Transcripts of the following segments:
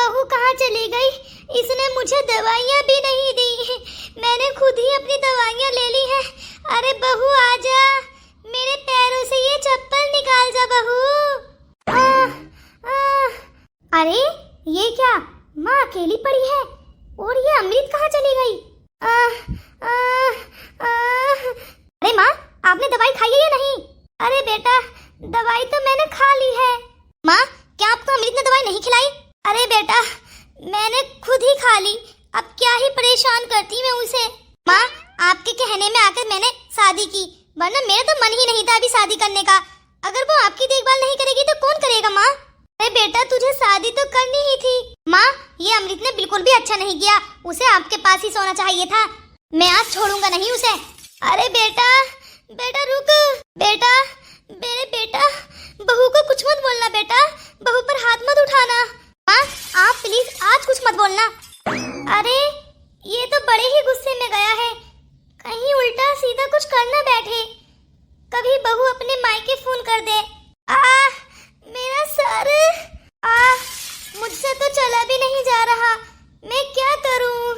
बहू कहाँ चली गई? इसने मुझे दवाइयाँ भी नहीं दी, मैंने खुद ही अपनी दवाइयाँ ले ली हैं। अरे बहू आजा, मेरे पैरों से ये चप्पल निकाल जा बहू। अरे ये क्या, माँ अकेली पड़ी है और ये अमृत कहाँ चली गई? अरे माँ, आपने दवाई खाई है या नहीं? अरे बेटा, दवाई तो मैंने खा ली है। माँ, क्या आपको अमृत ने दवाई नहीं खिलाई? अरे बेटा, मैंने खुद ही खा ली, अब क्या ही परेशान करती मैं उसे। माँ, आपके कहने में आकर मैंने शादी की, वरना मेरा तो मन ही नहीं था अभी शादी करने का। अगर वो आपकी देखभाल नहीं करेगी तो कौन करेगा माँ? अरे बेटा, तुझे शादी तो करनी ही थी। माँ, ये अमृत ने बिल्कुल भी अच्छा नहीं किया, उसे आपके पास ही सोना चाहिए था। मैं आज छोड़ूंगा नहीं उसे। अरे बेटा, बेटा रुक। बेटा, मेरे बेटा, बहू को कुछ मत बोलना बेटा, बहू पर हाथ मत उठाना। माँ, आप प्लीज आज कुछ मत बोलना। अरे ये तो बड़े ही गुस्से में गया है, कहीं उल्टा सीधा कुछ करना बैठे। कभी बहू अपने मायके फोन कर दे। मेरा सर, मुझसे तो चला भी नहीं जा रहा, मैं क्या करूं?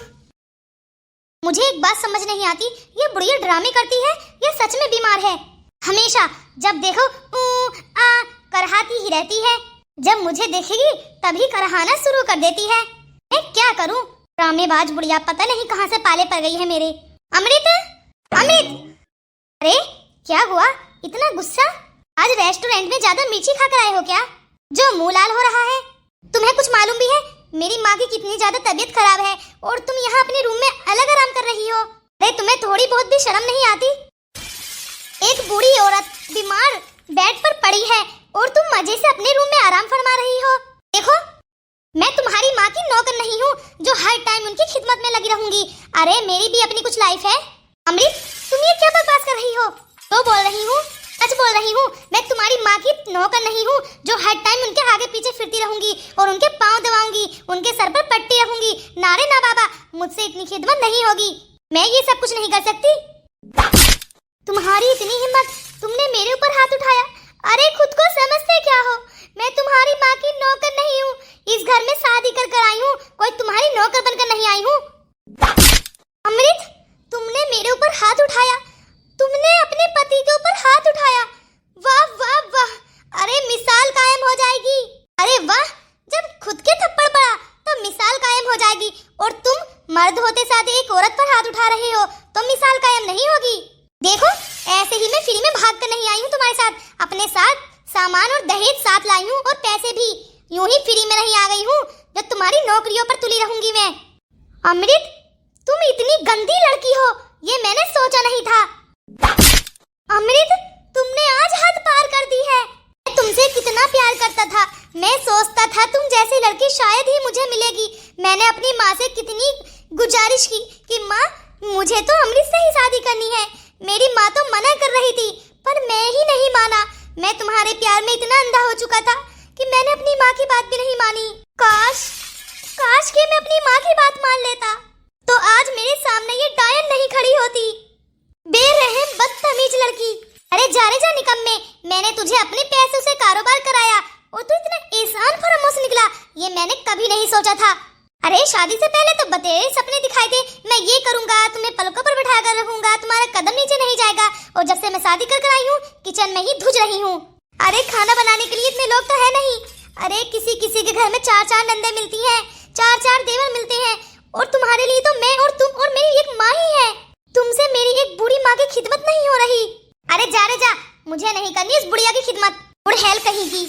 मुझे एक बात समझ नहीं आती, ये बुढ़िया ड्रामे करती है या सच में बीमार है? हमेशा जब देखो करहाती ही रहती है, जब मुझे देखेगी तभी करहाना शुरू कर देती है। मैं क्या करूं? ड्रामेबाज बुढ़िया पता नहीं कहां से पाले पड़ गई है मेरे। अमृत, अमृत! अरे क्या हुआ, इतना गुस्सा? आज रेस्टोरेंट में ज्यादा मिर्ची खाकर आए हो क्या, जो मुंह लाल हो रहा है? तुम्हें कुछ मालूम भी है मेरी माँ की कितनी ज्यादा तबीयत खराब है और तुम यहाँ अपने रूम में अलग आराम कर रही हो? अरे तुम्हें थोड़ी बहुत भी शर्म नहीं आती? एक बूढ़ी औरत बीमार बेड पर पड़ी है और तुम मजे से अपने रूम में आराम फरमा रही हो। देखो, मैं तुम्हारी माँ की नौकर नहीं हूँ जो हर टाइम उनकी खिदमत में लगी रहूंगी। अरे मेरी भी अपनी कुछ लाइफ है। अमृत, तुम ये क्या बकवास कर रही हो? तो बोल रही हूँ, सच बोल रही हूँ, मैं तुम्हारी माँ की नौकर नहीं हूँ जो हर टाइम उनके आगे पीछे फिरती रहूंगी और उनके पाँव दबाऊंगी, उनके सर पर पट्टी रखूंगी। नारे ना बाबा, मुझसे इतनी खिदमत नहीं होगी, मैं ये सब कुछ नहीं कर सकती। तुम्हारी इतनी हिम्मत, तुमने मेरे ऊपर हाथ उठाया? अरे खुद को समझते क्या हो? मैं तुम्हारी माँ की नौकर नहीं हूँ, इस घर में शादी कर कर आई हूँ, कोई तुम्हारी नौकर बनकर नहीं आई हूँ। अमृत, तुमने मेरे ऊपर हाथ उठाया, तुमने अपने पति के ऊपर हाथ उठाया। वाह वाह वाह, अरे मिसाल कायम हो जाएगी। अरे वाह, जब खुद के थप्पड़ पड़ा तो मिसाल कायम हो जाएगी और तुम मर्द होते साथ एक औरत पर हाथ उठा रहे हो तो मिसाल कायम नहीं होगी। देखो, ऐसे ही मैं फ्री में भाग कर नहीं आई हूँ तुम्हारे साथ, अपने साथ सामान और दहेज साथ लाई हूँ और पैसे भी। यूं ही फ्री में नहीं आ गई हूँ जो तुम्हारी नौकरियों पर तुली रहूंगी मैं। अमृत, तुम इतनी गंदी लड़की हो, ये मैंने सोचा नहीं था। अमृत, तुमने आज हद पार कर दी है। मैं तुमसे कितना प्यार करता था, मैं सोचता था तुम जैसी लड़की शायद ही मुझे मिलेगी। मैंने अपनी माँ से कितनी गुजारिश की कि माँ मुझे तो अमृत से ही शादी करनी है। मेरी माँ तो मना कर रही थी पर मैं ही नहीं माना। मैं तुम्हारे प्यार में इतना अंधा हो चुका था कि मैंने अपनी माँ की बात भी नहीं मानी। काश काश कि मैं अपनी माँ की बात मान लेता तो आज मेरे सामने ये डायन नहीं खड़ी होती। बेरहम बदतमीज लड़की। अरे जा रे जा निकम्मे, मैंने तुझे अपने पैसों से कारोबार कराया और तू इतना एहसान फरामोश निकला, ये मैंने कभी नहीं सोचा था। अरे शादी से पहले तो बतेरे सपने दिखाए थे, मैं ये करूंगा, तुम्हें पलकों पर बिठा कर रखूंगा, तुम्हारा कदम नीचे नहीं जाएगा। और जब से मैं शादी कर आई हूँ किचन में ही धुज रही हूँ। अरे खाना बनाने के लिए इतने लोग तो है नहीं। अरे किसी किसी के घर में 4-4 नंदे मिलती हैं, 4-4 देवर मिलते हैं और तुम्हारे लिए तो मैं और तुम और मेरी एक माँ ही है। तुमसे मेरी एक बूढ़ी माँ की खिदमत नहीं हो रही। अरे जा रे जा, मुझे नहीं करनी इस बुढ़िया की खिदमत, बुढ़हैल कहीं की।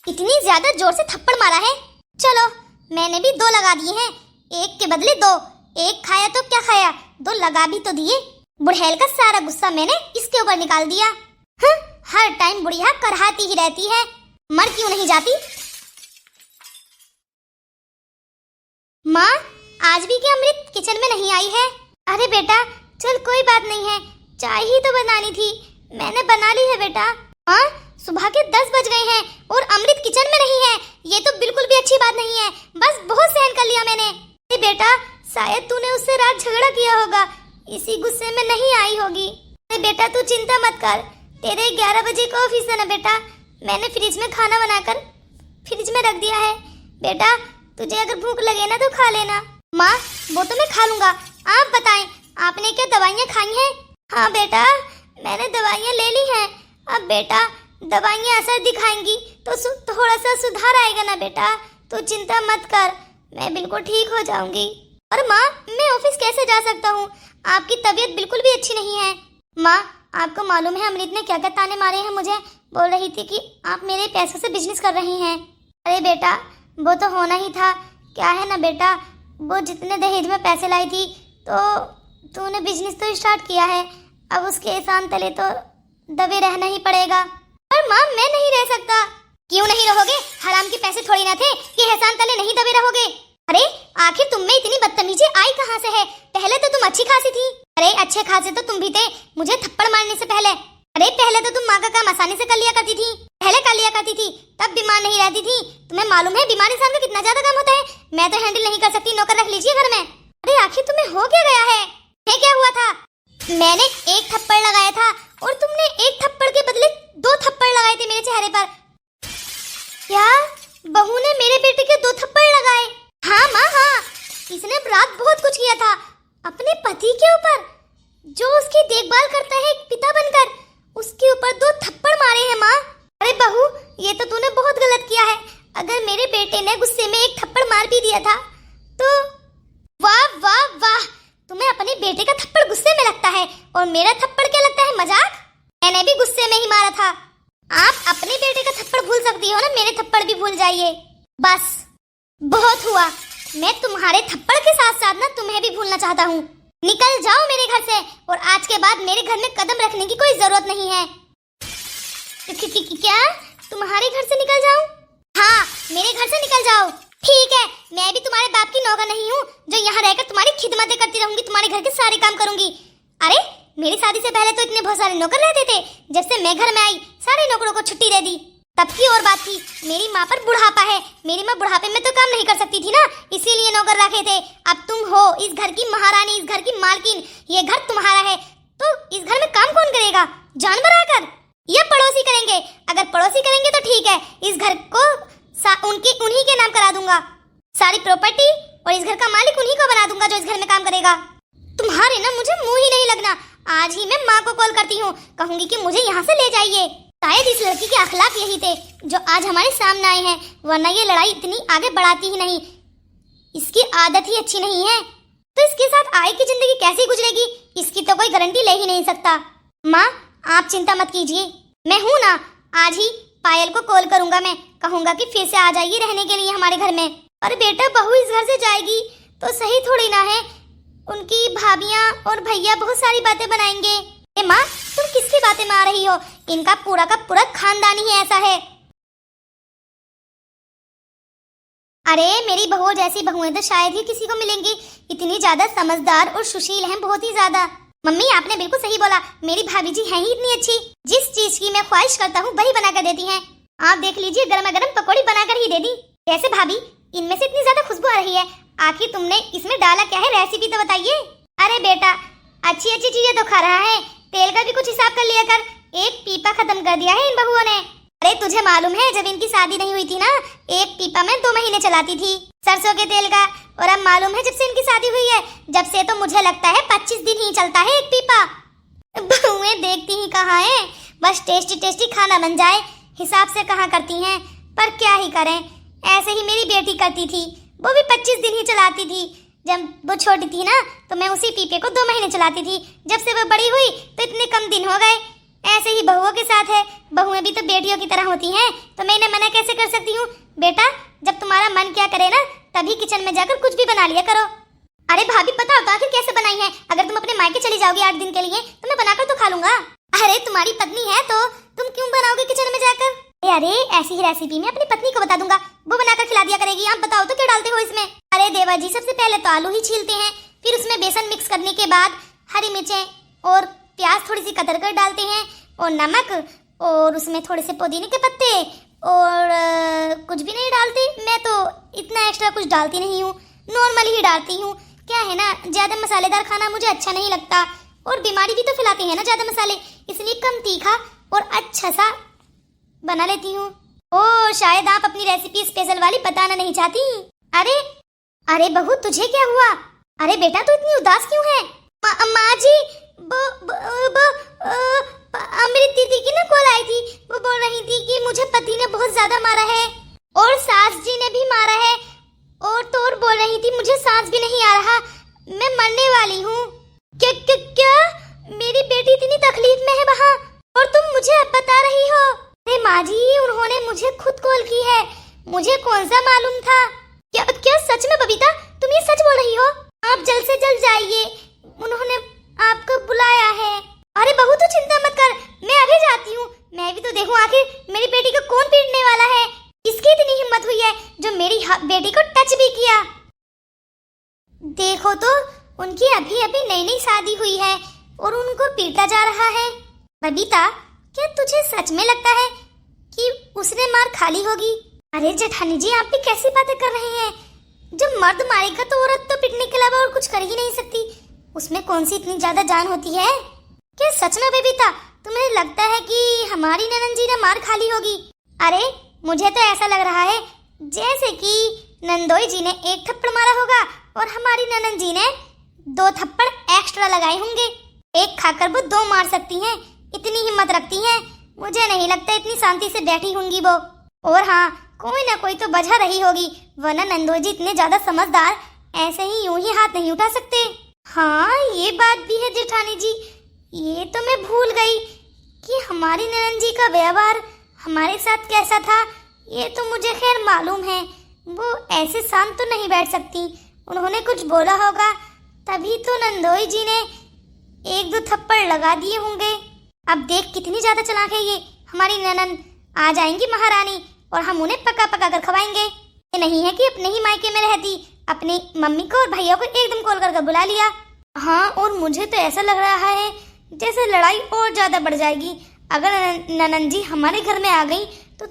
इतनी ज्यादा जोर से थप्पड़ मारा है। चलो, मैंने भी 2 लगा दिए हैं, एक के बदले 2। एक खाया तो क्या खाया, 2 लगा भी तो दिए। बुढ़हैल का सारा गुस्सा मैंने इसके ऊपर निकाल दिया। हर टाइम बुढ़िया करहाती ही रहती है, मर क्यों नहीं जाती? माँ, आज भी क्या अमृत किचन में नहीं आई है? अरे बेटा चल, कोई बात नहीं है, चाय ही तो बनानी थी, मैंने बना ली है बेटा। हाँ, सुबह के 10 बज गए हैं और अमृत किचन में नहीं है, ये तो बिल्कुल भी अच्छी बात नहीं है। बस बहुत सहन कर लिया मैंने। अरे बेटा, शायद तूने उससे रात झगड़ा किया होगा, इसी गुस्से में नहीं आई होगी। अरे बेटा तू चिंता मत कर, तेरे 11 बजे का ऑफिस है ना बेटा। मैंने फ्रिज में खाना बनाकर फ्रिज में रख दिया है, बेटा तुझे अगर भूख लगे ना तो खा लेना। माँ वो तो मैं खा लूंगा, आप बताएं आपने क्या दवाइयाँ खाई हैं? हाँ बेटा मैंने दवाइयाँ ले ली हैं। अब बेटा दवाइयाँ असर दिखाएंगी तो थोड़ा सा सुधार आएगा ना बेटा, तो चिंता मत कर, मैं बिल्कुल ठीक हो जाऊंगी। और माँ मैं ऑफिस कैसे जा सकता हूँ, आपकी तबीयत बिल्कुल भी अच्छी नहीं है। माँ आपको मालूम है अमृत ने क्या क्या ताने मारे हैं मुझे, बोल रही थी कि आप मेरे पैसों से बिजनेस कर रही हैं। अरे बेटा वो तो होना ही था, क्या है ना बेटा, वो जितने दहेज में पैसे लाई थी तो तूने बिजनेस तो स्टार्ट किया है, अब उसके एहसान तले तो दबे रहना ही पड़ेगा। पर माँ मैं नहीं रह सकता। क्यों नहीं रहोगे, हराम के पैसे थोड़ी ना थे कि एहसान तले नहीं दबे रहोगे। अरे आखिर तुम में इतनी बदतमीजी आई कहाँ से है, पहले तो तुम अच्छी खासी थी। अरे अच्छे खासे तो तुम भी थे मुझे थप्पड़ मारने से पहले। अरे पहले तो तुम माँ का काम आसानी से कर लिया करती थी, पहले कर लिया करती थी, तब बीमार नहीं रहती थी। तुम्हें मालूम है बीमार इंसान का कितना ज्यादा काम होता है, मैं तो हैंडल नहीं कर सकती, नौकर रख लीजिए घर में। अरे आखिर तुम्हें हो क्या गया है, क्या हुआ था? मैंने एक थप्पड़ लगाया था और तुमने एक थप्पड़ के बदले 2 थप्पड़ लगाए थे मेरे चेहरे पर। क्या बहू ने मेरे बेटे के 2 थप्पड़ लगाए? हाँ माँ हाँ, इसने रात बहुत कुछ किया था अपने पति के ऊपर, जो उसकी देखभाल करता है एक पिता बनकर, उसके ऊपर 2 थप्पड़ मारे हैं माँ। अरे बहू ये तो तूने बहुत गलत किया है, अगर मेरे बेटे ने गुस्से में एक थप्पड़ मार भी दिया था तो वाह वाह वाह, तुम्हें अपने बेटे का थप्पड़ गुस्से में लगता है और मेरा थप्पड़ क्या लगता है मजाक? मैंने भी गुस्से में ही मारा था। आप अपने बेटे का थप्पड़ भूल सकती हो ना, मेरे थप्पड़ भी भूल जाइए। बस बहुत हुआ, मैं तुम्हारे थप्पड़ के साथ साथ ना तुम्हें भी भूलना चाहता हूँ। निकल जाओ मेरे घर से, और आज के बाद मेरे घर में कदम रखने की कोई जरूरत नहीं है। क्या तुम्हारे घर से निकल जाऊँ? हाँ मेरे घर से निकल जाओ। ठीक है, मैं भी तुम्हारे बाप की नौकर नहीं हूँ जो यहाँ रहकर तुम्हारी खिदमतें करती रहूंगी, तुम्हारे घर के सारे काम करूंगी। अरे मेरी शादी से पहले तो इतने बहुत सारे नौकर रहते थे, जब से मैं घर में आई सारे नौकरों को छुट्टी दे दी। तब की और बात थी, मेरी माँ पर बुढ़ापा है, मेरी माँ बुढ़ापे में तो काम नहीं कर सकती थी ना, इसीलिए नौकर रखे थे। अब तुम हो इस घर की महारानी, इस घर की मालकिन, ये घर तुम्हारा है, तो इस घर में काम कौन करेगा? जानवर आकर या पड़ोसी करेंगे? अगर पड़ोसी करेंगे तो ठीक है, इस घर को उन्हीं के नाम करा दूंगा, सारी प्रॉपर्टी, और इस घर का मालिक उन्हीं को बना दूंगा जो इस घर में काम करेगा। तुम्हारे ना मुझे मुंह ही नहीं लगना, आज ही मैं माँ को कॉल करती हूँ, कहूंगी कि मुझे यहाँ से ले जाइए। शायद इस लड़की के अखलाक यही थे जो आज हमारे सामने आए हैं, वरना ये लड़ाई इतनी आगे बढ़ाती ही नहीं, इसकी आदत ही अच्छी नहीं है। तो इसके साथ आए की जिंदगी कैसी गुजरेगी, इसकी तो कोई गारंटी ले ही नहीं सकता। माँ आप चिंता मत कीजिए, मैं हूँ ना, आज ही पायल को कॉल करूंगा, मैं कहूंगा कि फिर से आ जाइए रहने के लिए हमारे घर में। और बेटा बहू इस घर से जाएगी तो सही थोड़ी ना है, उनकी भाभियाँ और भैया बहुत सारी बातें बनाएंगे। ए माँ तुम किसकी बातें में आ रही हो, इनका पूरा का पूरा खानदान ही ऐसा है। अरे मेरी बहू जैसी बहुएं तो शायद ही किसी को मिलेंगी, इतनी ज्यादा समझदार और सुशील हैं, बहुत ही ज्यादा। मम्मी आपने बिल्कुल सही बोला, मेरी भाभी जी हैं ही इतनी अच्छी, जिस चीज की मैं ख्वाहिश करता हूँ वही बना कर देती हैं। आप देख लीजिए गर्मा गर्म पकौड़ी बनाकर ही दे दी। कैसे भाभी इनमें से इतनी ज्यादा खुशबू आ रही है, आखिर तुमने इसमें डाला क्या है, रेसिपी तो बताइए। अरे बेटा अच्छी अच्छी चीजें तो खा रहा है, तेल का भी कुछ हिसाब कर लिया कर, एक पीपा खत्म कर दिया है इन बहुओं ने। अरे तुझे मालूम है जब इनकी शादी नहीं हुई थी ना, एक पीपा में 2 महीने चलाती थी सरसों के तेल का, और अब मालूम है जब से इनकी शादी हुई है, जब से तो मुझे लगता है 25 दिन ही चलता है एक पीपा। बहुएं देखती ही कहाँ है, बस टेस्टी टेस्टी खाना बन जाए, हिसाब से कहाँ करती हैं। पर क्या ही करें, ऐसे ही मेरी बेटी करती थी, वो भी 25 दिन ही चलाती थी। जब वो छोटी थी ना तो मैं उसी पीपे को 2 महीने चलाती थी, जब से वो बड़ी हुई तो इतने कम दिन हो गए। ऐसे ही बहुओं के साथ है, बहुएं भी तो बेटियों की तरह होती हैं, तो मैं इन्हें मना कैसे कर सकती हूँ। बेटा जब तुम्हारा मन क्या करे ना तभी किचन में जाकर कुछ भी बना लिया करो। अरे भाभी बताओ तो आखिर कैसे बनाई है, अगर तुम अपने मायके चली जाओगी 8 दिन के लिए तो मैं बनाकर तो खा लूंगा। अरे तुम्हारी पत्नी है तो तुम क्यों बनाओगे किचन में जाकर? अरे ऐसी ही रेसिपी मैं अपनी पत्नी को बता दूंगा, वो बनाकर खिला दिया करेगी। आप बताओ तो क्या डालते हो इसमें? अरे देवा जी सबसे पहले तो आलू ही छीलते हैं, फिर उसमें बेसन मिक्स करने के बाद हरी मिर्चें और प्याज थोड़ी सी कतर कर डालते हैं, और नमक, और उसमें थोड़े से पुदीने के पत्ते, और कुछ भी नहीं डालते। मैं तो इतना एक्स्ट्रा कुछ डालती नहीं हूँ, नॉर्मल ही डालती हूँ। क्या है ना ज्यादा मसालेदार खाना मुझे अच्छा नहीं लगता, और बीमारी भी तो फैलाते हैं ना ज्यादा मसाले, इसलिए कम तीखा और अच्छा सा बना लेती हूँ। ओ शायद आप अपनी रेसिपी स्पेशल वाली बताना नहीं चाहती। अरे अरे बहू तुझे क्या हुआ? अरे बेटा तू इतनी उदास क्यों है? माँ जी अमृत दीदी की ना कॉल आई थी। वो बोल रही थी कि मुझे पति ने बहुत ज्यादा मारा है और सास जी ने भी मारा है, और तो और बोल रही थी मुझे सांस भी नहीं आ रहा, मैं मरने वाली हूँ। क्या क्या क्या मेरी बेटी इतनी तकलीफ में है वहाँ और तुम मुझे अब बता रही हो? अरे माँ जी उन्होंने मुझे खुद कॉल की है, मुझे कौन सा मालूम था। क्या क्या सच में बबीता तुम ये सच बोल रही हो? आप जल्द से जल्द जाइए, उन्होंने आपको बुलाया है। अरे बहू तू चिंता मत कर, मैं अभी जाती हूँ। मैं भी तो देखूं आखिर मेरी बेटी को कौन पीटने वाला है, किसकी इतनी हिम्मत हुई है जो मेरी बेटी को टच भी किया। देखो तो उनकी अभी अभी नई नई शादी हुई है और उनको पीटा जा रहा है। बबीता क्या तुझे सच में लगता है कि उसने मार खाली होगी? अरे जेठानी जी आप भी कैसी बातें कर रही हैं? जब मर्द मारेगा तो औरत तो पिटने के अलावा और कुछ कर ही नहीं सकती, उसमें कौन सी इतनी ज्यादा जान होती है? क्या सच में बबीता तुम्हें लगता है कि हमारी ननद जी ने मार खाली होगी? अरे मुझे तो ऐसा लग रहा है जैसे कि नंदोई जी ने एक थप्पड़ मारा होगा और हमारी ननद जी ने 2 थप्पड़ एक्स्ट्रा लगाए होंगे। एक खाकर वो 2 मार सकती हैं, इतनी हिम्मत रखती हैं। मुझे नहीं लगता इतनी शांति से बैठी होंगी वो। और हाँ कोई ना कोई तो वजह रही होगी, वरना नंदोई जी इतने ज्यादा समझदार ऐसे ही यूं ही हाथ नहीं उठा सकते। हाँ ये बात भी है जेठानी जी, ये तो मैं भूल गई कि हमारी ननद जी का व्यवहार हमारे साथ कैसा था। ये तो मुझे खैर मालूम है, वो ऐसे शांत तो नहीं बैठ सकती, उन्होंने कुछ बोला होगा तभी तो नंदोई जी ने 1-2 थप्पड़ लगा दिए होंगे। अब देख कितनी ज्यादा चालाक है ये हमारी ननद। आ जाएंगी महारानी और हम उन्हें पका पका कर खवाएंगे। ये नहीं है कि अपने ही मायके में रहती, अपनी मम्मी को और भैया को एकदम कॉल करके बुला लिया। हाँ और मुझे तो ऐसा लग रहा है जैसे लड़ाई और ज्यादा बढ़ जाएगी। अगर ननद जी हमारे घर में आ गई तो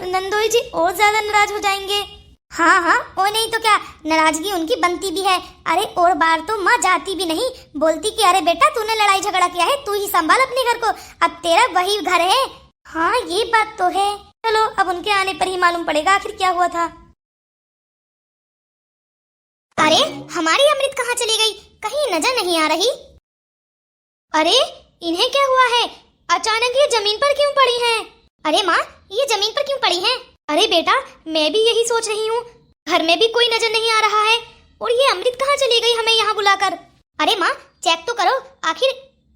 नंदोई जी और ज्यादा नाराज हो जाएंगे। हाँ हाँ और नहीं तो क्या, नाराजगी उनकी बनती भी है। अरे और बार तो माँ जाती भी नहीं, बोलती कि अरे बेटा तूने लड़ाई झगड़ा किया है, तू ही संभाल अपने घर को, अब तेरा वही घर है। हाँ ये बात तो है। चलो अब उनके आने पर ही मालूम पड़ेगा आखिर क्या हुआ था। अरे हमारी अमृत कहाँ चली गई, कहीं नजर नहीं आ रही। अरे इन्हें क्या हुआ है, अचानक ये जमीन पर क्यों पड़ी हैं? अरे माँ ये जमीन पर क्यों पड़ी हैं? अरे बेटा मैं भी यही सोच रही हूँ, घर में भी कोई नजर नहीं आ रहा है और ये अमृत कहाँ चली गई हमें यहाँ बुलाकर। अरे माँ चेक तो करो, आखिर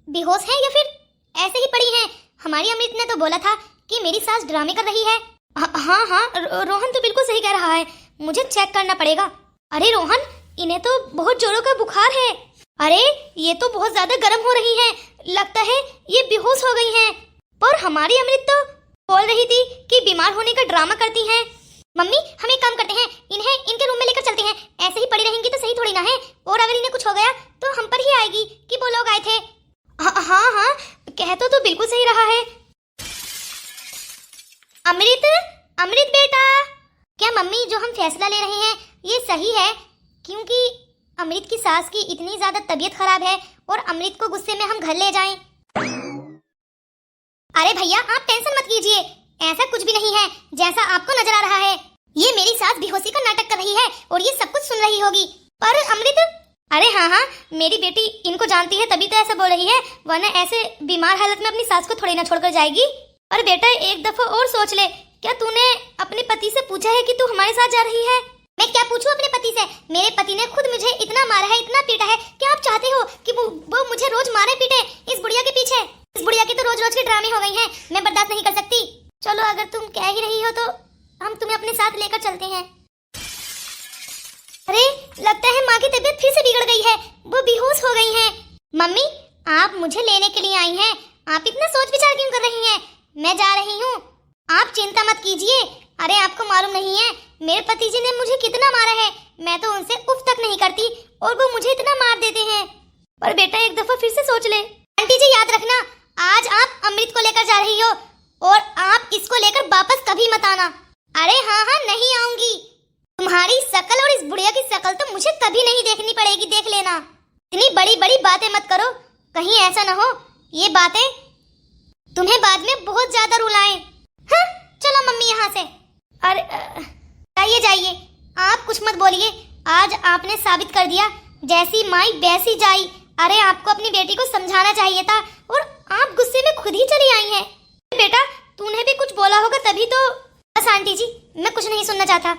बेहोश है या फिर ऐसे ही पड़ी हैं? हमारी अमृत ने तो बोला था कि मेरी सास ड्रामे कर रही है। हाँ हाँ रोहन तो बिल्कुल सही कह रहा है, मुझे चेक करना पड़ेगा। अरे रोहन इन्हें तो बहुत जोरों का बुखार है। अरे ये तो बहुत ज्यादा गर्म हो रही हैं, लगता है ये बेहोश हो गई हैं। पर हमारी अमृत तो बोल रही थी कि बीमार होने का ड्रामा करती हैं। मम्मी हम एक काम करते हैं, इन्हें इनके रूम में लेकर चलते हैं, ऐसे ही पड़ी रहेंगी तो सही थोड़ी ना है, और अगर इन्हें कुछ हो गया तो हम पर ही आएगी कि वो लोग आए थे। हाँ हाँ कहते तो बिल्कुल सही रहा है। अमृत अमृत बेटा, क्या मम्मी जो हम फैसला ले रहे हैं ये सही है? क्योंकि अमृत की सास की इतनी ज्यादा तबीयत खराब है और अमृत को गुस्से में हम घर ले जाएं। अरे भैया आप टेंशन मत कीजिए, ऐसा कुछ भी नहीं है जैसा आपको नजर आ रहा है। ये मेरी सास बेहोशी का नाटक कर रही है और ये सब कुछ सुन रही होगी। पर अमृत, अरे हाँ हाँ मेरी बेटी इनको जानती है तभी तो ऐसा बोल रही है, वरना ऐसे बीमार हालत में अपनी सास को थोड़ी ना छोड़कर जाएगी। और बेटा एक दफा और सोच ले, क्या तूने अपने पति से पूछा है कि तू हमारे साथ जा रही है? मैं क्या पूछूं अपने पति से? मेरे पति ने खुद मुझे इतना मारा है, इतना पीटा है। क्या आप चाहते हो कि वो मुझे रोज मारे पीटे इस बुढ़िया के पीछे? इस बुढ़िया के तो रोज रोज के ड्रामे हो गए हैं, मैं बर्दाश्त नहीं कर सकती। चलो अगर तुम कह ही रही हो तो हम तुम्हें अपने साथ लेकर चलते हैं। अरे लगता है माँ की तबीयत फिर से बिगड़ गई है, वो बेहोश हो गई हैं। मम्मी आप मुझे लेने के लिए आई हैं, आप इतना सोच विचार क्यों कर रही हैं? मैं जा रही हूँ, आप चिंता मत कीजिए। अरे आपको मालूम नहीं है मेरे पति जी ने मुझे कितना मारा है, मैं तो उनसे उफ तक नहीं करती और वो मुझे इतना मार देते हैं। पर बेटा एक दफा फिर से सोच ले। आंटी जी याद रखना, आज आप अमृत को लेकर जा रही हो और आप इसको लेकर वापस कभी मत आना। अरे हाँ हाँ नहीं आऊंगी, तुम्हारी शकल और इस बुढ़िया की शकल तो मुझे कभी नहीं देखनी पड़ेगी, देख लेना। इतनी बड़ी बड़ी बातें मत करो, कहीं ऐसा ना हो ये बातें तुम्हें बाद में बहुत ज्यादा रुलाएं। हाँ चलो मम्मी यहाँ से। अरे जाइए जाइए, आप कुछ मत बोलिए। आज आपने साबित कर दिया जैसी माई वैसी जाई। अरे आपको अपनी बेटी को समझाना चाहिए था और आप गुस्से में खुद ही चली आई हैं। बेटा तूने भी कुछ बोला होगा तभी तो। बस आंटी जी, मैं कुछ नहीं सुनना चाहता।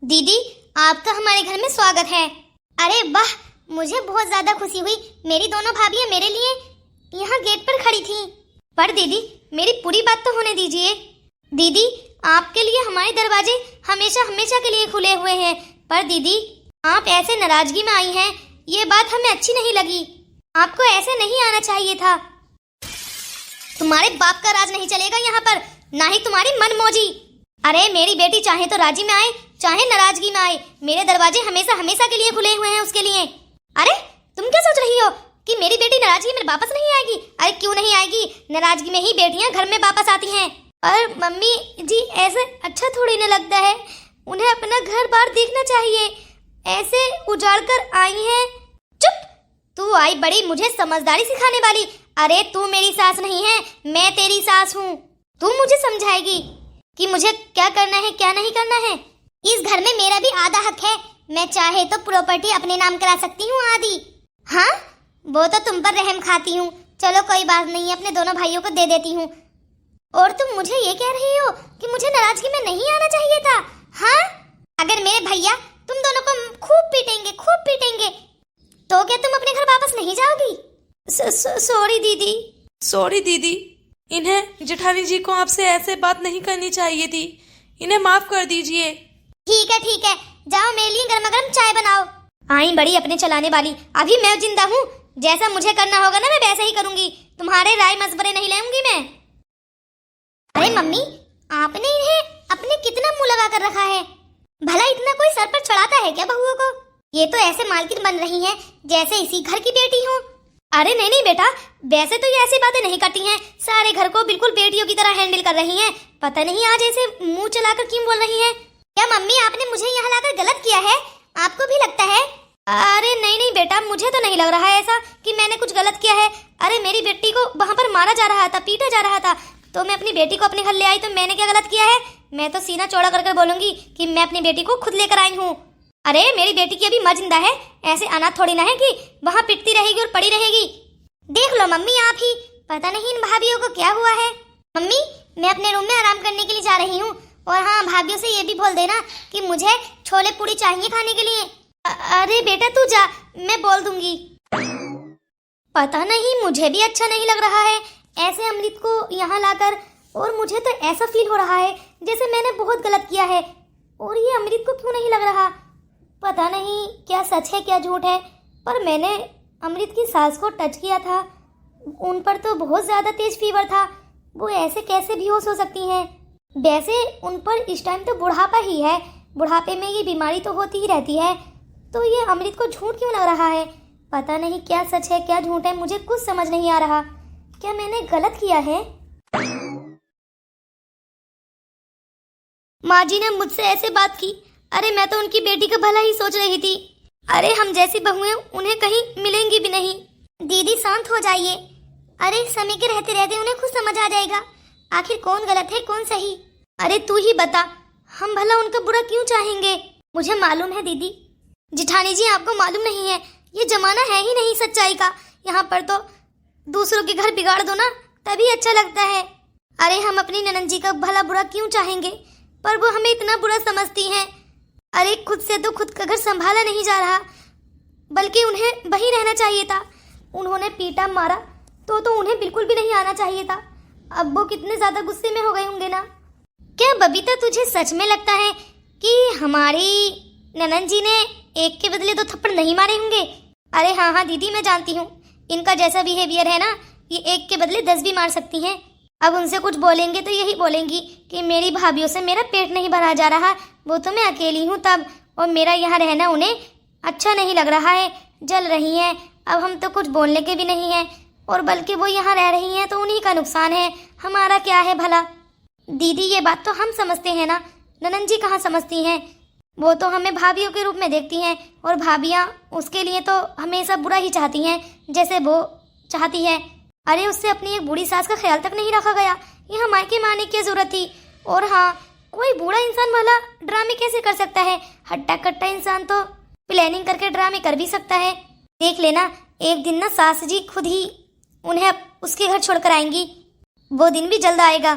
दीदी आपका हमारे घर में स्वागत है। अरे वाह, मुझे बहुत ज्यादा खुशी हुई। मेरी दोनों भाभियां मेरे लिए यहाँ गेट पर खड़ी थी। पर दीदी मेरी पूरी बात तो होने दीजिए। दीदी आपके लिए हमारे दरवाजे हमेशा हमेशा के लिए खुले हुए हैं। पर दीदी आप ऐसे नाराजगी में आई हैं, ये बात हमें अच्छी नहीं लगी। आपको ऐसे नहीं आना चाहिए था। तुम्हारे बाप का राज नहीं चलेगा यहाँ पर, ना ही तुम्हारी मनमौजी। अरे मेरी बेटी चाहे तो राजी में आए चाहे नाराजगी में आए, मेरे दरवाजे हमेशा हमेशा के लिए खुले हुए हैं उसके लिए। अरे तुम क्या सोच रही हो कि मेरी बेटी नाराजगी में वापस नहीं आएगी? अरे क्यों नहीं आएगी, नाराजगी में ही बेटियां घर में वापस आती हैं। और मम्मी जी ऐसे अच्छा थोड़ी ना लगता है, उन्हें अपना घर बार देखना चाहिए। ऐसे उजाड़ कर आई हैं। चुप, तू आई बड़ी मुझे समझदारी सिखाने वाली। अरे तू मेरी सास नहीं है, मैं तेरी सास हूँ। तू मुझे समझाएगी कि मुझे क्या करना है क्या नहीं करना है। इस घर में मेरा भी आधा हक है, मैं चाहे तो प्रॉपर्टी अपने नाम करा सकती हूँ आधी। हाँ वो तो तुम पर रहम खाती हूँ, चलो कोई बात नहीं, अपने दोनों भाइयों को दे देती हूँ। और तुम मुझे ये कह रही हो कि मुझे नाराजगी में नहीं आना चाहिए था? हाँ, अगर मेरे भैया तुम दोनों को खूब पीटेंगे तो क्या तुम अपने घर वापस नहीं जाओगी? सॉरी दीदी। सॉरी दीदी, इन्हें जेठानी जी को आपसे ऐसे बात नहीं करनी चाहिए थी, इन्हें माफ कर दीजिए। ठीक है, जाओ मेरे लिए गर्मा गर्म चाय बनाओ। आई बड़ी अपने चलाने वाली। अभी मैं जिंदा हूँ, जैसा मुझे करना होगा ना मैं वैसा ही करूंगी, तुम्हारे राय मशवरे नहीं लेंगी मैं। अरे मम्मी आपने इन्हें अपने कितना मुंह लगा कर रखा है? भला इतना कोई सर पर चढ़ाता है क्या बहुओं को? ये तो ऐसे मालकिन बन रही हैं जैसे इसी घर की बेटी हो। अरे नहीं बेटा, वैसे तो ये ऐसी बातें नहीं करती हैं, सारे घर को बिल्कुल बेटियों की तरह हैंडल कर रही हैं। पता नहीं आज ऐसे मुंह चलाकर क्यों बोल रही हैं। क्या मम्मी आपने मुझे यहाँ लाकर गलत किया है? आपको भी लगता है? अरे नहीं बेटा, मुझे तो नहीं लग रहा है ऐसा कि मैंने कुछ गलत किया है। अरे मेरी बेटी को वहाँ पर मारा जा रहा था, पीटा जा रहा था, तो मैं अपनी बेटी को अपने घर ले आई, तो मैंने क्या गलत किया है? मैं तो सीना चौड़ा कर बोलूंगी कि मैं अपनी बेटी को खुद लेकर आई हूँ। अरे मेरी बेटी की अभी माँ जिंदा है, ऐसे अनाथ थोड़ी ना है कि वहाँ पिटती रहेगी और पड़ी रहेगी। देख लो मम्मी आप ही, पता नहीं इन भाभियों को क्या हुआ है। मम्मी मैं अपने रूम में आराम करने के लिए जा रही हूँ, और हाँ भाभियों से ये भी बोल देना कि मुझे छोले पूरी चाहिए खाने के लिए। अरे बेटा तू जा, मैं बोल दूंगी। पता नहीं मुझे भी अच्छा नहीं लग रहा है ऐसे अमृत को यहाँ लाकर, और मुझे तो ऐसा फील हो रहा है जैसे मैंने बहुत गलत किया है, और ये अमृत को क्यों नहीं लग रहा। पता नहीं क्या सच है क्या झूठ है, पर मैंने अमृत की सास को टच किया था, उन पर तो बहुत ज़्यादा तेज फीवर था, वो ऐसे कैसे बेहोश हो सकती हैं। वैसे उन पर इस टाइम तो बुढ़ापा ही है, बुढ़ापे में ये बीमारी तो होती ही रहती है, तो ये अमृत को झूठ क्यों लग रहा है। पता नहीं क्या सच है क्या झूठ है, मुझे कुछ समझ नहीं आ रहा। क्या मैंने गलत किया है? माँ जी ने मुझसे ऐसे बात की। अरे मैं तो उनकी बेटी का भला ही सोच रही थी। अरे हम जैसी बहुएं उन्हें कहीं मिलेंगी भी नहीं। दीदी शांत हो जाइए। अरे समय के रहते रहते उन्हें खुद समझ आ जाएगा आखिर कौन गलत है कौन सही। अरे तू ही बता, हम भला उनका बुरा क्यों चाहेंगे? मुझे मालूम है दीदी। जिठानी जी आपको मालूम नहीं है, ये जमाना है ही नहीं सच्चाई का। यहाँ पर तो दूसरों के घर बिगाड़ दो ना तभी अच्छा लगता है। अरे हम अपनी ननद जी का भला बुरा क्यों चाहेंगे, पर वो हमें इतना बुरा समझती हैं। अरे खुद से तो खुद का घर संभाला नहीं जा रहा, बल्कि उन्हें वहीं रहना चाहिए था। उन्होंने पीटा मारा तो उन्हें बिल्कुल भी नहीं आना चाहिए था। अब वो कितने ज्यादा गुस्से में हो गए होंगे ना। क्या बबीता तुझे सच में लगता है कि हमारी ननद जी ने एक के बदले दो थप्पड़ नहीं मारे होंगे? अरे हाँ दीदी मैं जानती हूँ, इनका जैसा बिहेवियर है ना, ये एक के बदले 10 भी मार सकती हैं। अब उनसे कुछ बोलेंगे तो यही बोलेंगी कि मेरी भाभीयों से मेरा पेट नहीं भरा जा रहा, वो तो मैं अकेली हूँ तब, और मेरा यहाँ रहना उन्हें अच्छा नहीं लग रहा है, जल रही हैं। अब हम तो कुछ बोलने के भी नहीं हैं, और बल्कि वो यहाँ रह रही हैं तो उन्हीं का नुकसान है, हमारा क्या है भला। दीदी ये बात तो हम समझते हैं ना, ननद जी कहाँ समझती हैं। वो तो हमें भाभीयों के रूप में देखती हैं, और भाभियाँ उसके लिए तो हमेशा बुरा ही चाहती हैं जैसे वो चाहती है। अरे उससे अपनी एक बूढ़ी सास का ख्याल तक नहीं रखा गया। यहाँ मायके में आने की जरूरत थी। और हाँ, कोई बूढ़ा इंसान भला ड्रामे कैसे कर सकता है? हट्टा कट्टा इंसान तो प्लानिंग करके ड्रामे कर भी सकता है। देख लेना, एक दिन ना सास जी खुद ही उन्हें उसके घर छोड़कर आएंगी। वो दिन भी जल्द आएगा।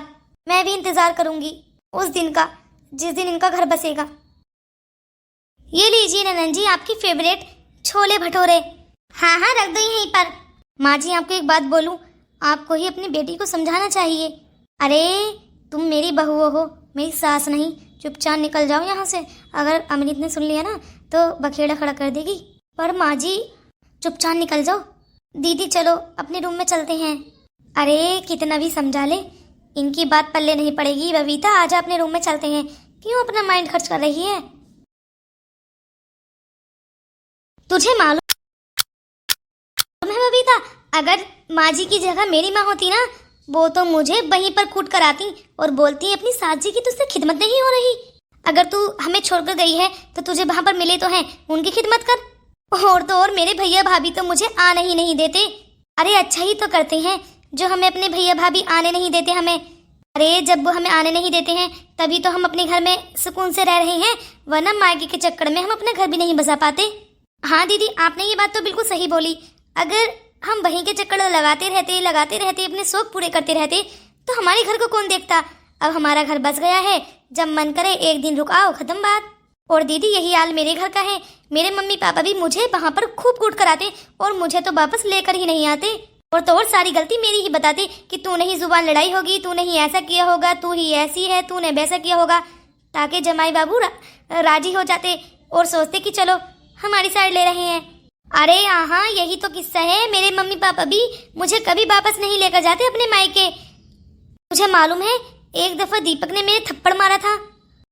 मैं भी इंतजार करूंगी उस दिन का, जिस दिन इनका घर बसेगा। ये लीजिए ननन जी, आपकी फेवरेट छोले भटूरे। हाँ हाँ, रख दो यहीं पर। माँ जी, आपको एक बात बोलूं, आपको ही अपनी बेटी को समझाना चाहिए। अरे तुम मेरी बहू हो, मेरी सास नहीं। चुपचाप निकल जाओ यहाँ से। अगर अमृत ने सुन लिया ना तो बखेड़ा खड़ा कर देगी। पर माँ जी, चुपचाप निकल जाओ। दीदी चलो अपने रूम में चलते हैं। अरे कितना भी समझा ले, इनकी बात पल्ले नहीं पड़ेगी। बबीता आजा, अपने रूम में चलते हैं। क्यों अपना माइंड खर्च कर रही है? तुझे मालूम है बबीता, अगर माँ जी की जगह मेरी माँ होती ना, वो तो मुझे वहीं पर कूट कर आती और बोलती अपनी सास जी की तुझसे खिदमत नहीं हो रही। अगर तू हमें छोड़कर गई है तो तुझे वहां पर मिले तो हैं, उनकी खिदमत कर। और तो और मेरे भैया भाभी तो मुझे आने ही नहीं देते। अरे अच्छा ही तो करते हैं जो हमें अपने भैया भाभी आने नहीं देते हमें। अरे जब वो हमें आने नहीं देते हैं तभी तो हम अपने घर में सुकून से रह रहे हैं, वरना मायके के चक्कर में हम अपना घर भी नहीं बसा पाते। हाँ दीदी, आपने ये बात तो बिल्कुल सही बोली। अगर हम वहीं के चक्कर लगाते रहते अपने शौक पूरे करते रहते तो हमारे घर को कौन देखता। अब हमारा घर बस गया है, जब मन करे एक दिन रुक आओ, खत्म बात। और दीदी यही हाल मेरे घर का है। मेरे मम्मी पापा भी मुझे वहां पर खूब कूट कर आते और मुझे तो वापस लेकर ही नहीं आते। और तो और सारी गलती मेरी ही बताते कि तू नहीं जुबान लड़ाई होगी, तू नहीं ऐसा किया होगा, तू ही ऐसी है, तूने वैसा किया होगा। ताकि जमाई बाबू राजी हो जाते और सोचते कि चलो हमारी साइड ले रहे हैं। अरे हाँ, यही तो किस्सा है। मेरे मम्मी पापा भी मुझे कभी वापस नहीं लेकर जाते अपने मायके। मुझे मालूम है, एक दफा दीपक ने मेरे थप्पड़ मारा था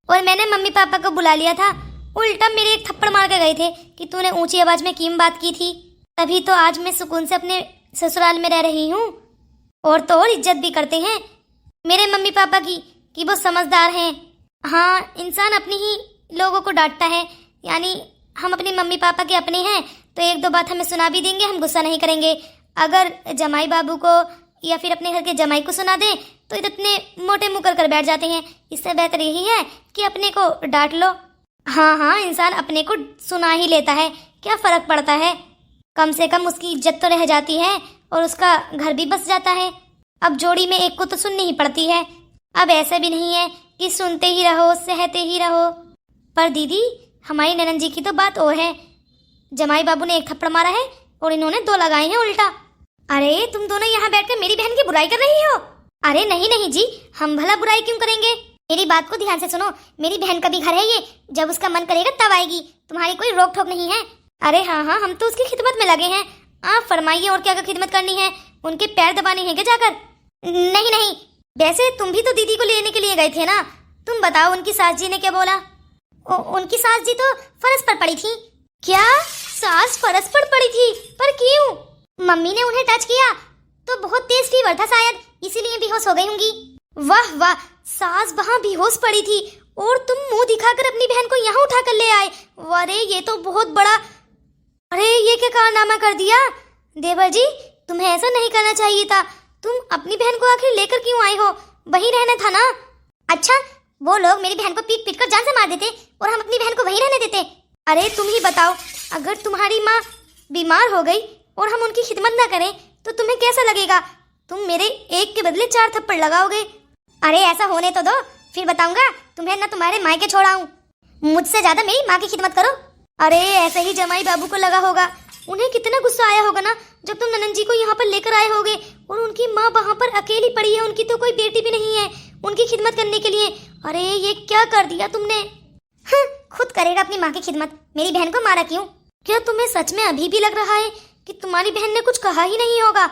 और मैंने मम्मी पापा को बुला लिया था। उल्टा मेरे एक थप्पड़ मार के गए थे कि तूने ऊंची आवाज में क्यों बात की थी। तभी तो आज मैं सुकून से अपने ससुराल में रह रही हूँ। और तो और इज्जत भी करते हैं मेरे मम्मी पापा की कि वो समझदार हैं। हाँ, इंसान अपनी ही लोगों को डांटता है। यानी हम अपने मम्मी पापा के अपने हैं तो एक दो बात हमें सुना भी देंगे, हम गुस्सा नहीं करेंगे। अगर जमाई बाबू को या फिर अपने घर के जमाई को सुना दें तो इतने मोटे मुंह कर बैठ जाते हैं। इससे बेहतर यही है कि अपने को डांट लो। हाँ हाँ, इंसान अपने को सुना ही लेता है, क्या फर्क पड़ता है। कम से कम उसकी इज्जत तो रह जाती है और उसका घर भी बस जाता है। अब जोड़ी में एक को तो सुननी ही पड़ती है। अब ऐसा भी नहीं है कि सुनते ही रहो, सहते ही रहो। पर दीदी, हमारी ननन जी की तो बात और है। जमाई बाबू ने एक थप्पड़ मारा है और इन्होंने दो लगाए हैं उल्टा। अरे तुम दोनों यहाँ बैठकर मेरी बहन की बुराई कर रही हो। अरे नहीं नहीं जी, हम भला बुराई क्यों करेंगे। मेरी बात को ध्यान से सुनो। मेरी बहन का भी घर है ये, जब उसका मन करेगा तब आएगी। तुम्हारी कोई रोक टोक नहीं है। अरे हाँ हाँ, हम तो उसकी खिदमत में लगे हैं। आप फरमाइए, और क्या खिदमत करनी है? उनके पैर दबाने हैं क्या जाकर? नहीं नहीं, वैसे तुम भी तो दीदी को लेने के लिए गए थे ना। तुम बताओ, उनकी सास जी ने क्या बोला? उनकी सास जी तो फरस पर पड़ी थी। क्या सास फरस पर पड़ी थी? पर क्यों? मम्मी ने उन्हें टच किया तो बहुत तेज फीवर था शायद, इसीलिए बेहोश हो गई होंगी। वाह वाह, सास वहाँ बेहोश पड़ी थी और तुम मुंह दिखाकर अपनी बहन को यहाँ उठाकर ले आए। अरे ये तो बहुत बड़ा, अरे ये क्या कारनामा कर दिया देवर जी। तुम्हें ऐसा नहीं करना चाहिए था। तुम अपनी बहन को आखिर लेकर क्यों आए हो? वहीं रहना था ना। अच्छा, वो लोग मेरी बहन को पीट पीट कर जान से मार देते और हम अपनी बहन को वहीं रहने देते। अरे तुम ही बताओ, अगर तुम्हारी माँ बीमार हो गई और हम उनकी खिदमत ना करें तो तुम्हें कैसा लगेगा? तुम मेरे एक के बदले 4 थप्पड़ लगाओगे। अरे ऐसा होने तो दो, फिर बताऊंगा तुम्हें ना तुम्हारे मायके छोड़ाऊं। मुझसे ज्यादा मेरी माँ की खिदमत करो। अरे ऐसे ही जमाई बाबू को लगा होगा। उन्हें कितना गुस्सा आया होगा ना जब तुम ननन जी को यहाँ पर लेकर आए होगे और उनकी माँ वहाँ पर अकेली पड़ी है। उनकी तो कोई बेटी भी नहीं है उनकी खिदमत करने के लिए। अरे ये क्या कर दिया तुमने? खुद करेगा अपनी माँ की खिदमत, मेरी बहन को मारा क्यों? क्या तुम्हें सच में अभी भी लग रहा है कि तुम्हारी बहन ने कुछ कहा ही नहीं होगा?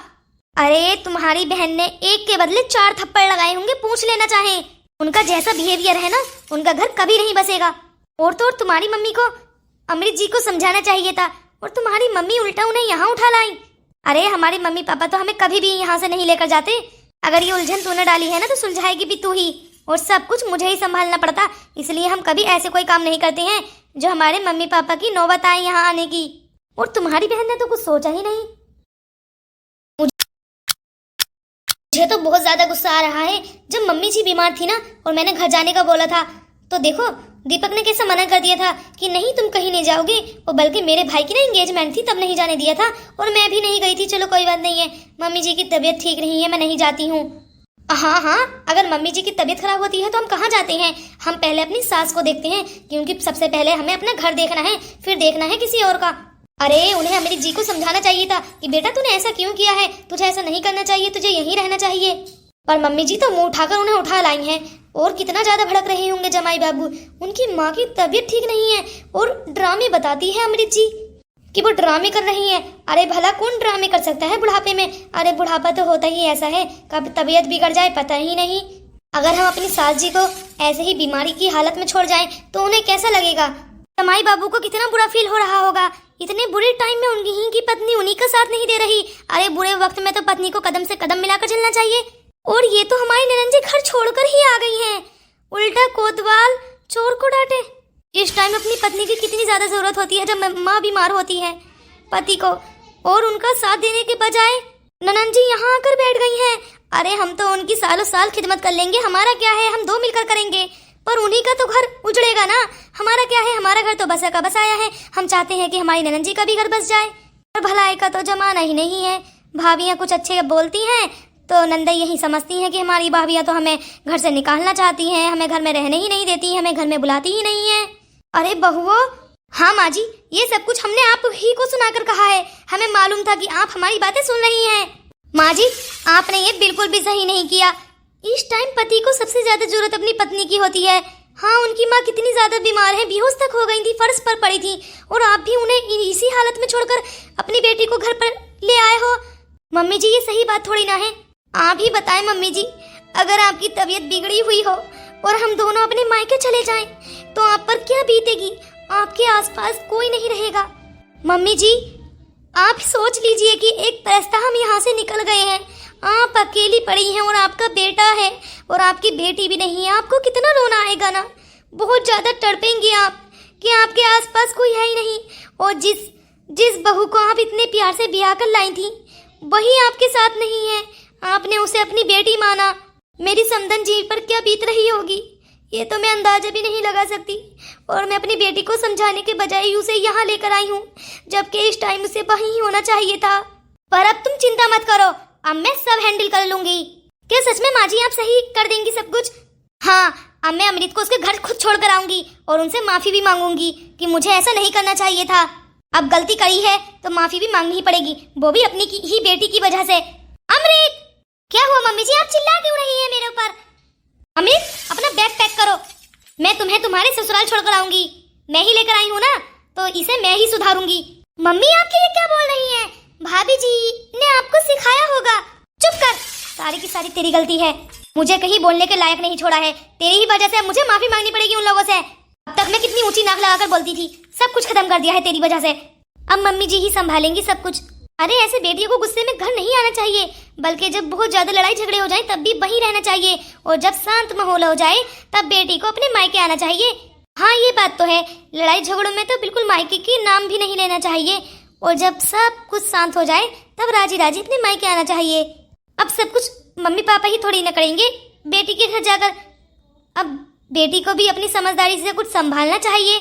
अरे तुम्हारी बहन ने एक के बदले 4 थप्पड़ लगाए होंगे, पूछ लेना चाहे। उनका जैसा बिहेवियर है ना, उनका घर कभी नहीं बसेगा। और तो और तुम्हारी मम्मी को अमृत जी को समझाना चाहिए था और तुम्हारी मम्मी उल्टा उन्हें यहाँ उठा लाई। अरे हमारे मम्मी पापा तो हमें कभी भी यहाँ से नहीं लेकर जाते। अगर ये उलझन तूने डाली है ना तो सुलझाएगी भी तू ही, और सब कुछ मुझे ही संभालना पड़ता। इसलिए हम कभी ऐसे कोई काम नहीं करते हैं जो हमारे मम्मी पापा की नौबत आए यहाँ आने की। और तुम्हारी बहन ने तो कुछ सोचा ही नहीं। मुझे तो बहुत ज्यादा गुस्सा आ रहा है। जब मम्मी जी बीमार थी ना और मैंने घर जाने का बोला था, तो देखो दीपक ने कैसे मना कर दिया था कि नहीं तुम कहीं नहीं जाओगे, और बल्कि मेरे भाई की ना एंगेजमेंट थी तब नहीं जाने दिया था, और मैं भी नहीं गई थी। चलो कोई बात नहीं है, मम्मी जी की तबीयत ठीक नहीं है, मैं नहीं जाती हूँ। हाँ, अगर मम्मी जी की तबीयत खराब होती है तो हम कहाँ जाते हैं? हम पहले अपनी सास को देखते हैं, क्योंकि सबसे पहले हमें अपना घर देखना है, फिर देखना है किसी और का। अरे उन्हें अमित जी को समझाना चाहिए था कि बेटा तूने ऐसा क्यों किया है, तुझे ऐसा नहीं करना चाहिए, तुझे यहीं रहना चाहिए। पर मम्मी जी तो मुंह उठाकर उन्हें उठा लाई हैं, और कितना ज्यादा भड़क रहे होंगे जमाई बाबू। उनकी माँ की तबीयत ठीक नहीं है और ड्रामे बताती है अमृत जी कि वो ड्रामे कर रही है। अरे भला कौन ड्रामे कर सकता है बुढ़ापे में? अरे बुढ़ापा तो होता ही ऐसा है, कब तबीयत बिगड़ जाए पता ही नहीं। अगर हम अपनी सास जी को ऐसे ही बीमारी की हालत में छोड़ जाएं तो उन्हें कैसा लगेगा? जमाई बाबू को कितना बुरा फील हो रहा होगा। इतने बुरे टाइम में उनकी ही की पत्नी उन्हीं का साथ नहीं दे रही। अरे बुरे वक्त में तो पत्नी को कदम से कदम मिलाकर चलना चाहिए। और ये तो हमारी ननद जी घर छोड़कर ही आ गई हैं, उल्टा कोतवाल चोर को डांटे। इस टाइम अपनी पत्नी की कितनी ज्यादा जरूरत होती है जब माँ बीमार होती है पति को, और उनका साथ देने के बजाय ननद जी यहाँ आकर बैठ गई हैं। अरे हम तो उनकी सालों साल खिदमत कर लेंगे, हमारा क्या है, हम दो मिलकर करेंगे, पर उन्हीं का तो घर उजड़ेगा ना। हमारा क्या है, हमारा घर तो बसा का बसाया है। हम चाहते हैं कि हमारी ननद जी का भी घर बस जाए, पर भलाई का तो जमाना ही नहीं है। भाभियाँ कुछ अच्छे बोलती हैं तो नंदा यही समझती हैं कि हमारी भाभियाँ तो हमें घर से निकालना चाहती हैं, हमें घर में रहने ही नहीं देती, हमें घर में बुलाती ही नहीं है। अरे बहुओं, हाँ माँ जी, ये सब कुछ हमने आप ही को सुनाकर कहा है। हमें मालूम था कि आप हमारी बातें सुन रही हैं। माँ जी, आपने ये बिल्कुल भी सही नहीं किया। इस टाइम पति को सबसे ज्यादा जरूरत अपनी पत्नी की होती है। हाँ, उनकी माँ कितनी ज्यादा बीमार है, बेहोश तक हो गई थी, फर्श पर पड़ी थी, और आप भी उन्हें इसी हालत में छोड़कर अपनी बेटी को घर पर ले आए हो। मम्मी जी, ये सही बात थोड़ी ना है। आप ही बताएं मम्मी जी, अगर आपकी तबीयत बिगड़ी हुई हो और हम दोनों अपने मायके चले जाएं, तो आप पर क्या बीतेगी? आपके आसपास कोई नहीं रहेगा। मम्मी जी, आप सोच लीजिए कि एक परस्ता हम यहाँ से निकल गए हैं, आप अकेली पड़ी हैं, और आपका बेटा है और आपकी बेटी भी नहीं है। आपको कितना रोना आएगा ना, बहुत ज्यादा तड़पेंगे आप कि आपके आसपास कोई है ही नहीं, और जिस बहू को आप इतने प्यार से ब्याह कर लाई थी वही आपके साथ नहीं है। आपने उसे अपनी बेटी माना। मेरी समधन जी पर क्या बीत रही होगी ये तो मैं अंदाजा भी नहीं लगा सकती। और मैं अपनी बेटी को समझाने के बजाय उसे यहाँ लेकर आई हूँ, जबकि इस टाइम उसे वहीं होना चाहिए था। पर अब तुम चिंता मत करो, अब मैं सब हैंडल कर लूंगी। क्या सच में माँ जी आप सही कर देंगी सब कुछ? हाँ, अब मैं अमृत को उसके घर खुद छोड़ कर आऊंगी और उनसे माफी भी मांगूंगी कि मुझे ऐसा नहीं करना चाहिए था। अब गलती करी है तो माफी भी मांगनी ही पड़ेगी, वो भी अपनी ही बेटी की वजह से। अमृत, क्या हुआ मम्मी जी, आप चिल्ला क्यों रही है मेरे ऊपर? अमृत, अपना बैग पैक करो, मैं तुम्हें तुम्हारे ससुराल छोड़कर आऊंगी। मैं ही लेकर आई हूँ ना, तो इसे मैं ही सुधारूंगी। मम्मी आप ये क्या बोल रही हैं? भाभी जी ने आपको सिखाया होगा। चुप कर, सारी की सारी तेरी गलती है, मुझे कहीं बोलने के लायक नहीं छोड़ा है। तेरी ही वजह से मुझे माफी मांगनी पड़ेगी उन लोगों से। अब तक मैं कितनी ऊंची नाक लगाकर बोलती थी, सब कुछ खत्म कर दिया है तेरी वजह से। अब मम्मी जी ही संभालेंगी सब कुछ। अरे ऐसे बेटियों को गुस्से में घर नहीं आना चाहिए, बल्कि जब बहुत ज्यादा लड़ाई झगड़े हो जाए तब भी वहीं रहना चाहिए, और जब शांत माहौल हो जाए तब बेटी को अपने मायके आना चाहिए। हाँ ये बात तो है, लड़ाई झगड़ों में तो बिल्कुल मायके की नाम भी नहीं लेना चाहिए, और जब सब कुछ शांत हो जाए तब राजी राजी अपने मायके आना चाहिए। अब सब कुछ मम्मी पापा ही थोड़ी न करेंगे बेटी के घर जाकर, अब बेटी को भी अपनी समझदारी से कुछ संभालना चाहिए।